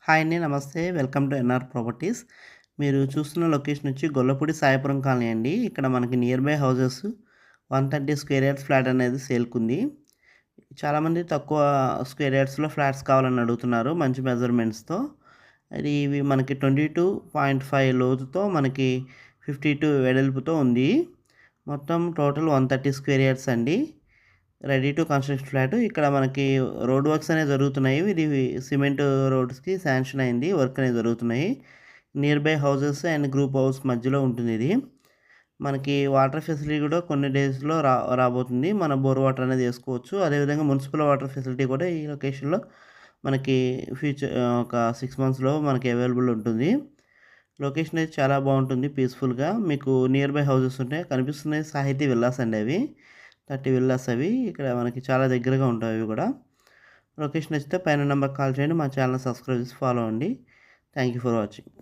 Hi అండి. నమస్తే. Welcome to NR properties. మీరు చూస్తున్న లొకేషన్ వచ్చి గొల్లపూడి సాయిపురం కాలనీ అండి. ఇక్కడ మనకి near by houses 130 square yards flat అనేది సేల్‌కుంది. చాలామంది తక్కువ స్క్వేర్ యార్డ్స్‌లో ఫ్లాట్స్ కావాలని అడుగుతున్నారు మంచి మెజర్‌మెంట్స్‌తో. ఇవి మనకి 22.5 లోతుతో మనకి 52 వెడల్పుతో ఉంది. మొత్తం టోటల్ 130 స్క్వేర్ యార్డ్స్ అండి. Ready to construction flat. ఇక్కడ మనకి రోడ్ వర్క్స్ అనేవి జరుగుతున్నాయి. ఇది సిమెంట్ రోడ్స్‌కి శాంక్షన్ అయింది. వర్క్ అనేవి జరుగుతున్నాయి. Near by houses and group house మధ్యలో ఉంటుంది ఇది. మనకి వాటర్ ఫెసిలిటీ కూడా కొన్ని డేస్‌లో రాబోతుంది. మన బోర్ వాటర్ అనేది ఏసుకోవచ్చు. అదేవిధంగా మున్సిపల్ వాటర్ ఫెసిలిటీ కూడా ఈ లొకేషన్‌లో మనకి ఒక 6 మంత్స్‌లో మనకి అవైలబుల్ ఉంటుంది. లొకేషన్ అయితే చాలా బాగుంటుంది పీస్‌ఫుల్‌గా. మీకు నియర్ బై హౌసెస్ ఉంటాయి. కనిపిస్తున్నాయి సాహితీ విల్లాస్ అండి అవి. 30 విల్లాస్ అవి. ఇక్కడ మనకి చాలా దగ్గరగా ఉంటాయి అవి కూడా. లొకేషన్ నచ్చితే పైన నంబర్‌కి కాల్ చేయండి. మా ఛానెల్ సబ్స్క్రైబ్ చేసి ఫాలో అవ్వండి. Thank you for watching.